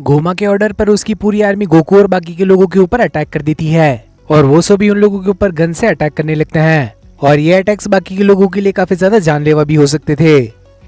गोमा के ऑर्डर पर उसकी पूरी आर्मी गोकू और बाकी के लोगों के ऊपर अटैक कर देती है और वो सभी उन लोगों के ऊपर गन से अटैक करने लगते हैं और ये अटैक्स बाकी के लोगों के लिए काफी ज्यादा जानलेवा भी हो सकते थे।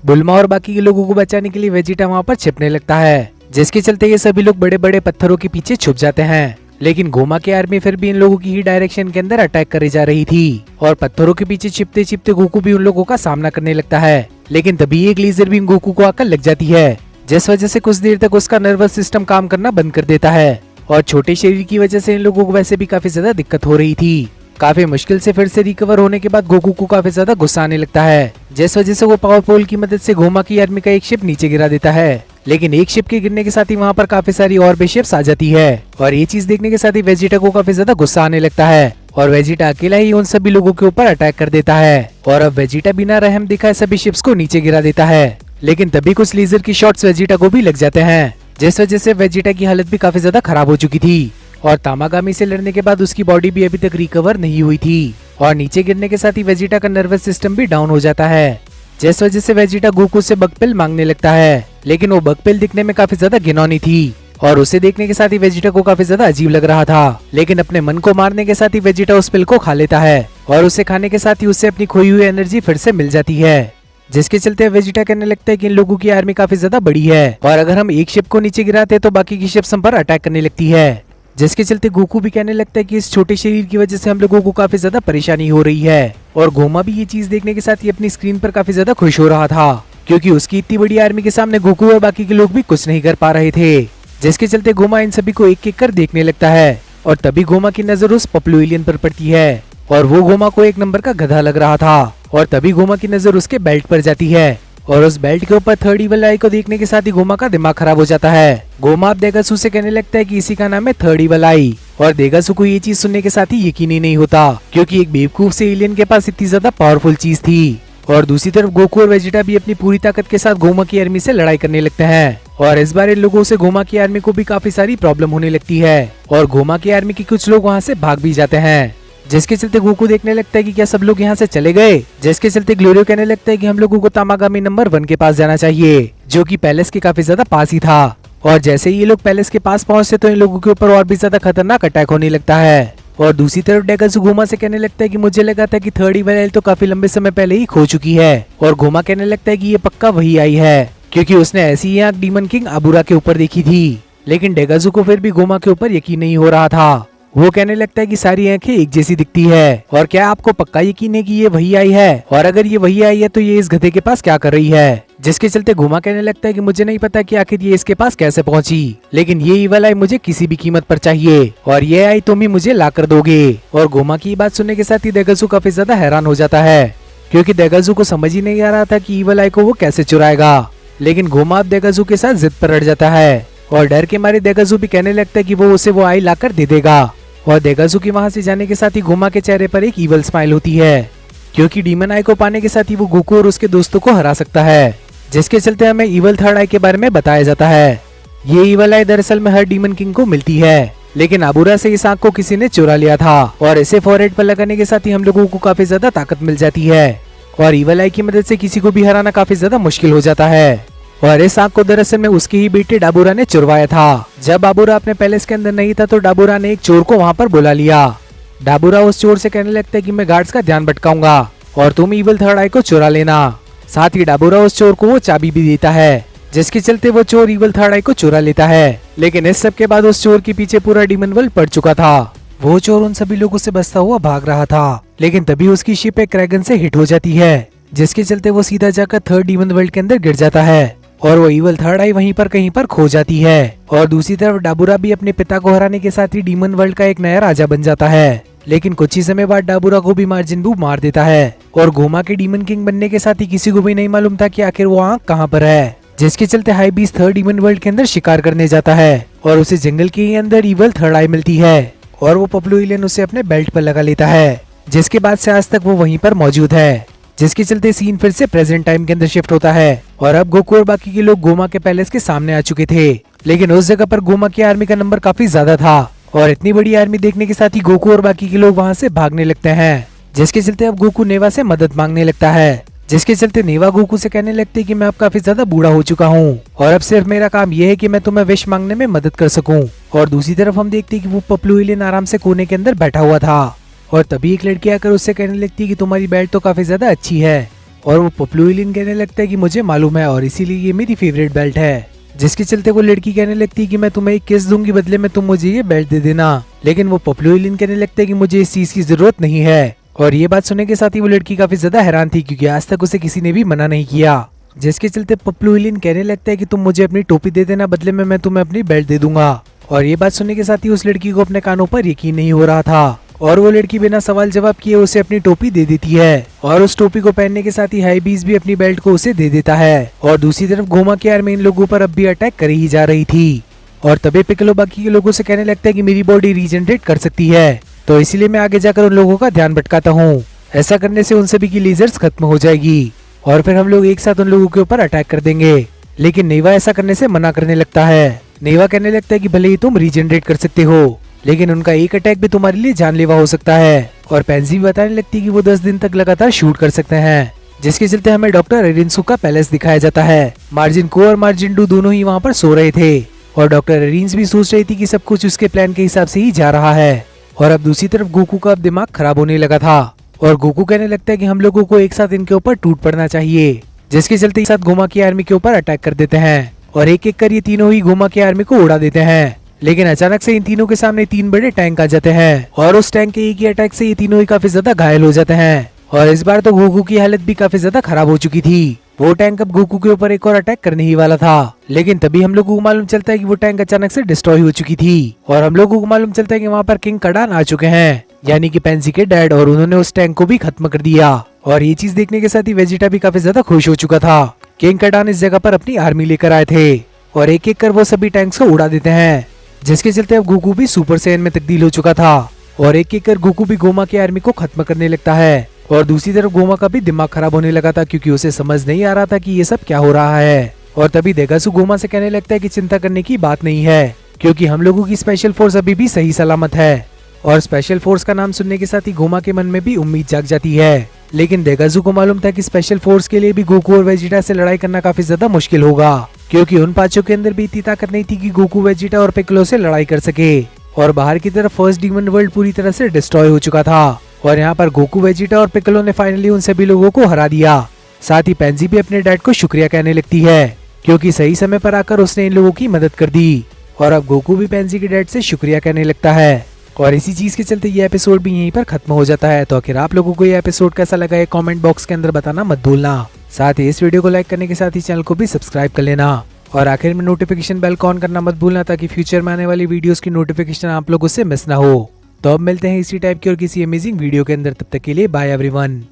बुल्मा और बाकी के लोगों को बचाने के लिए वेजिटा वहाँ पर छिपने लगता है, जिसके चलते ये सभी लोग बड़े बड़े पत्थरों के पीछे छुप जाते हैं। लेकिन गोमा की आर्मी फिर भी इन लोगों की ही डायरेक्शन के अंदर अटैक करे जा रही थी और पत्थरों के पीछे छिपते छिपते गोकू भी उन लोगों का सामना करने लगता है। लेकिन तभी एक लेजर बीम गोकू को आकर लग जाती है, जिस वजह से कुछ देर तक उसका नर्वस सिस्टम काम करना बंद कर देता है और छोटे शरीर की वजह से इन लोगों को वैसे भी काफी ज्यादा दिक्कत हो रही थी। काफी मुश्किल से फिर से रिकवर होने के बाद गोकू को काफी ज्यादा गुस्सा आने लगता है, जिस वजह से वो पावर पोल की मदद से गोमा की आर्मी का एक शिप नीचे गिरा देता है। लेकिन एक शिप के गिरने के साथ ही वहाँ पर काफी सारी और भी शिप्स आ जाती है और ये चीज देखने के साथ ही वेजिटा को काफी ज्यादा गुस्सा आने लगता है और वेजिटा अकेला ही उन सभी लोगों के ऊपर अटैक कर देता है और अब वेजिटा बिना रहम दिखाए सभी शिप्स को नीचे गिरा देता है। लेकिन तभी कुछ लेजर की शॉट्स वेजिटा को भी लग जाते हैं, जिस वजह से वेजिटा की हालत भी काफी ज्यादा खराब हो चुकी थी और तामागामी से लड़ने के बाद उसकी बॉडी भी अभी तक रिकवर नहीं हुई थी और नीचे गिरने के साथ ही वेजिटा का नर्वस सिस्टम भी डाउन हो जाता है, जिस वजह से वेजिटा गोकू से बगपिल मांगने लगता है। लेकिन वो बगपिल दिखने में काफी ज्यादा घिनौनी थी और उसे देखने के साथ ही वेजिटा को काफी ज्यादा अजीब लग रहा था। लेकिन अपने मन को मारने के साथ ही वेजिटा उस पिल को खा लेता है और उसे खाने के साथ ही उससे अपनी खोई हुई एनर्जी फिर से मिल जाती है, जिसके चलते वेजिटा कहने लगता है कि इन लोगों की आर्मी काफी ज्यादा बड़ी है और अगर हम एक शिप को नीचे गिराते तो बाकी की शिप्स हम पर अटैक करने लगती है। जिसके चलते गोकू भी कहने लगता है कि इस छोटे शरीर की वजह से हम लोगों को काफी ज्यादा परेशानी हो रही है और गोमा भी ये चीज देखने के साथ ही अपनी स्क्रीन पर काफी ज्यादा खुश हो रहा था, क्योंकि उसकी इतनी बड़ी आर्मी के सामने गोकू और बाकी के लोग भी कुछ नहीं कर पा रहे थे। जिसके चलते गोमा इन सभी को एक एक कर देखने लगता है और तभी गोमा की नजर उस पपलू एलियन पर पड़ती है और वो गोमा को एक नंबर का गधा लग रहा था और तभी गोमा की नजर उसके बेल्ट पर जाती है और उस बेल्ट के ऊपर थर्ड इवल आई को देखने के साथ ही गोमा का दिमाग खराब हो जाता है। गोमा अब देगासू से कहने लगता है कि इसी का नाम है थर्ड इवल आई और देगासू को ये चीज सुनने के साथ ही यकीन ही नहीं होता, क्योंकि एक बेवकूफ से एलियन के पास इतनी ज्यादा पावरफुल चीज थी। और दूसरी तरफ गोकू और वेजिटा भी अपनी पूरी ताकत के साथ गोमा की आर्मी से लड़ाई करने लगते हैं और इस बार इन लोगों से गोमा की आर्मी को भी काफी सारी प्रॉब्लम होने लगती है और गोमा की आर्मी के कुछ लोग वहाँ से भाग भी जाते हैं, जिसके चलते गोकू देखने लगता है कि क्या सब लोग यहाँ से चले गए। जिसके चलते ग्लोरियो कहने लगता है कि हम लोगों को तामागामी नंबर 1 के पास जाना चाहिए, जो कि पैलेस के काफी ज्यादा पास ही था। और जैसे ही ये लोग पैलेस के पास पहुंचते तो इन लोगों के ऊपर और भी ज्यादा खतरनाक अटैक होने लगता है और दूसरी तरफ डेगासू गोमा से कहने लगता है कि मुझे लगा था कि थर्ड इवल आई तो काफी लंबे समय पहले ही खो चुकी है और गोमा कहने लगता है कि ये पक्का वही आई है, क्योंकि उसने ऐसी ही आंख डीमन किंग अबुरा के ऊपर देखी थी। लेकिन डेगासू को फिर भी गोमा के ऊपर यकीन नहीं हो रहा था। वो कहने लगता है कि सारी आंखें एक जैसी दिखती है और क्या आपको पक्का यकीन है कि ये वही आई है, और अगर ये वही आई है तो ये इस गधे के पास क्या कर रही है। जिसके चलते गोमा कहने लगता है कि मुझे नहीं पता कि आखिर ये इसके पास कैसे पहुंची, लेकिन ये इवल आई मुझे किसी भी कीमत पर चाहिए और ये आई तुम ही मुझे ला कर दोगे। और गोमा की बात सुनने के साथ ही देगासू काफी ज्यादा हैरान हो जाता है, क्योंकि देगासू को समझ ही नहीं आ रहा था कि इवल आई को वो कैसे चुराएगा। लेकिन गोमा अब देगासू के साथ जिद पर अड़ जाता है और डर के मारे देगासू भी कहने लगता है कि वो उसे वो आई ला कर दे देगा। और देगासू की वहां से जाने के साथ ही गोमा के चेहरे पर एक इवल स्माइल होती है, क्योंकि डीमन आई को पाने के साथ ही वो गोकू और उसके दोस्तों को हरा सकता है। जिसके चलते हमें इवल थर्ड आई के बारे में बताया जाता है। ये इवल आई दरअसल में हर डीमन किंग को मिलती है, लेकिन अबुरा से इस आंख को किसी ने चुरा लिया था और इसे फॉरहेड पर लगाने के साथ ही हम लोगों को काफी ज्यादा ताकत मिल जाती है और इवल आई की मदद से किसी को भी हराना काफी ज्यादा मुश्किल हो जाता है। और इस आंख को दरअसल में उसके ही बेटे डाबूरा ने चुरवाया था। जब डाबूरा अपने पैलेस के अंदर नहीं था तो डाबूरा ने एक चोर को वहाँ पर बुला लिया। डाबूरा उस चोर से कहने लगता है कि मैं गार्ड्स का ध्यान भटकाऊंगा और तुम इवल थर्ड आई को चुरा लेना। साथ ही डाबूरा उस चोर को वो चाबी भी देता है, जिसके चलते वो चोर इवल थर्ड आई को चुरा लेता है। लेकिन इस सब के बाद उस चोर के पीछे पूरा डीमन वर्ल्ड पड़ चुका था। वो चोर उन सभी लोगों से बचता हुआ भाग रहा था, लेकिन तभी उसकी शिप एक क्रैगन से हिट हो जाती है, जिसके चलते वो सीधा जाकर थर्ड डीमन वर्ल्ड के अंदर गिर जाता है और वो इवल थर्ड आई वहीं पर कहीं पर खो जाती है। और दूसरी तरफ डाबूरा भी अपने पिता को हराने के साथ ही डीमन वर्ल्ड का एक नया राजा बन जाता है। लेकिन कुछ ही समय बाद डाबूरा को भी मार्जिन बू मार देता है और गोमा के डीमन किंग बनने के साथ ही किसी को भी नहीं मालूम था कि आखिर वो आंख कहाँ पर है। जिसके चलते हाई बीस थर्ड डीमन वर्ल्ड के अंदर शिकार करने जाता है और उसे जंगल के ही अंदर इवल थर्ड आई मिलती है और वो पपलू एलियन उसे अपने बेल्ट पर लगा लेता है, जिसके बाद से आज तक वो वहीं पर मौजूद है। जिसके चलते सीन फिर से प्रेजेंट टाइम के अंदर शिफ्ट होता है और अब गोकू और बाकी के लोग गोमा के पैलेस के सामने आ चुके थे। लेकिन उस जगह पर गोमा की आर्मी का नंबर काफी ज्यादा था और इतनी बड़ी आर्मी देखने के साथ ही गोकू और बाकी के लोग वहां से भागने लगते हैं, जिसके चलते अब गोकू नेवा से मदद मांगने लगता है। जिसके चलते नेवा गोकू से कहने लगती है कि मैं अब काफी ज्यादा बूढ़ा हो चुका हूँ और अब सिर्फ मेरा काम यह है कि मैं तुम्हें विश मांगने में मदद कर सकूं। और दूसरी तरफ हम देखते हैं कि वो पपलू एलियन आराम से कोने के अंदर बैठा हुआ था और तभी एक लड़की आकर उससे कहने लगती है कि तुम्हारी बेल्ट तो काफी ज्यादा अच्छी है। और वो पपलू एलियन कहने लगता है कि मुझे मालूम है और इसीलिए ये मेरी फेवरेट बेल्ट है। जिसके चलते वो लड़की कहने लगती है कि मैं तुम्हें एक किस दूंगी, बदले में तुम मुझे ये बेल्ट दे देना। लेकिन वो पपलू एलियन कहने लगता है कि मुझे इस चीज की जरूरत नहीं है। और ये बात सुनने के साथ ही वो लड़की काफी ज्यादा हैरान थी क्योंकि आज तक उसे किसी ने भी मना नहीं किया। जिसके चलते पपलू एलियन कहने लगता है कि तुम मुझे अपनी टोपी दे देना, बदले में मैं तुम्हें अपनी बेल्ट दे दूंगा। और ये बात सुनने के साथ ही उस लड़की को अपने कानों पर यकीन नहीं हो रहा था और वो लड़की बिना सवाल जवाब किए उसे अपनी टोपी दे देती है और उस टोपी को पहनने के साथ ही हाईबीज भी अपनी बेल्ट को उसे दे देता है। और दूसरी तरफ गोमा की आर्मी इन लोगों पर अब भी अटैक कर ही जा रही थी और तभी पिक्कोलो बाकी के लोगों से कहने लगता है कि मेरी बॉडी रीजनरेट कर सकती है, तो इसीलिए मैं आगे जाकर उन लोगों का ध्यान भटकाता हूँ। ऐसा करने से उन सभी की लेजर्स खत्म हो जाएगी और फिर हम लोग एक साथ उन लोगों के ऊपर अटैक कर देंगे। लेकिन नेवा ऐसा करने से मना करने लगता है। नेवा कहने लगता है कि भले ही तुम रीजनरेट कर सकते हो, लेकिन उनका एक अटैक भी तुम्हारे लिए जानलेवा हो सकता है। और पेंजी भी बताने लगती है कि वो 10 दिन तक लगातार शूट कर सकते हैं। जिसके चलते हमें डॉक्टर एरिनसु का पैलेस दिखाया जाता है। मार्जिन को और मार्जिन डू दोनों ही वहाँ पर सो रहे थे और डॉक्टर एरिन्स भी सोच रही थी कि सब कुछ उसके प्लान के हिसाब से ही जा रहा है। और अब दूसरी तरफ गोकू का अब दिमाग खराब होने लगा था और गोकू कहने लगता है कि हम लोगों को एक साथ इनके ऊपर टूट पड़ना चाहिए। जिसके चलते एक साथ गोमा की आर्मी के ऊपर अटैक कर देते हैं और एक एक कर ये तीनों ही गोमा की आर्मी को उड़ा देते हैं। लेकिन अचानक से इन तीनों के सामने 3 बड़े टैंक आ जाते हैं और उस टैंक के एक ही अटैक से ये तीनों ही काफी ज्यादा घायल हो जाते हैं। और इस बार तो गोकू की हालत भी काफी ज्यादा खराब हो चुकी थी। वो टैंक अब गोकू के ऊपर एक और अटैक करने ही वाला था, लेकिन तभी हम लोगों को मालूम चलता है कि वो टैंक अचानक से डिस्ट्रॉय हो चुकी थी और हम लोगों को मालूम चलता है कि वहाँ पर किंग कडान आ चुके हैं, यानी कि पेंजी के डैड, और उन्होंने उस टैंक को भी खत्म कर दिया। और ये चीज देखने के साथ ही वेजिटा भी काफी ज्यादा खुश हो चुका था। किंग कडान इस जगह पर अपनी आर्मी लेकर आए थे और एक एक कर वो सभी टैंक्स को उड़ा देते हैं। जिसके चलते अब गोकू भी सुपर सैयन में तब्दील हो चुका था और एक एक कर गोकू भी गोमा की आर्मी को खत्म करने लगता है। और दूसरी तरफ गोमा का भी दिमाग खराब होने लगा था क्योंकि उसे समझ नहीं आ रहा था कि ये सब क्या हो रहा है। और तभी देगासु गोमा से कहने लगता है कि चिंता करने की बात नहीं है क्योंकि हम लोगों की स्पेशल फोर्स अभी भी सही सलामत है। और स्पेशल फोर्स का नाम सुनने के साथ ही गोमा के मन में भी उम्मीद जाग जाती है। लेकिन देगासु को मालूम था कि स्पेशल फोर्स के लिए भी गोकू और वेजिटा से लड़ाई करना काफी ज्यादा मुश्किल होगा क्योंकि उन पांचों के अंदर भी इतनी ताकत नहीं थी कि गोकू, वेजिटा और पिक्कोलो से लड़ाई कर सके। और बाहर की तरफ फर्स्ट डीमन वर्ल्ड पूरी तरह से डिस्ट्रॉय हो चुका था और यहाँ पर गोकू, वेजिटा और पिक्कोलो ने फाइनली उन सभी लोगों को हरा दिया। साथ ही पेंजी भी अपने डैड को शुक्रिया कहने लगती है क्योंकि सही समय पर आकर उसने इन लोगों की मदद कर दी। और अब गोकू भी पेंजी के डैड से शुक्रिया कहने लगता है। और इसी चीज के चलते ये एपिसोड भी यहीं पर खत्म हो जाता है। तो आखिर आप लोगों को ये एपिसोड कैसा लगा है कमेंट बॉक्स के अंदर बताना मत भूलना। साथ ही इस वीडियो को लाइक करने के साथ ही चैनल को भी सब्सक्राइब कर लेना और आखिर में नोटिफिकेशन बेल को ऑन करना मत भूलना ताकि फ्यूचर में आने वाली वीडियोस की नोटिफिकेशन आप लोगों से मिस ना हो। तो अब मिलते हैं इसी टाइप की और किसी अमेजिंग वीडियो के अंदर, तब तक के लिए बाय एवरीवन।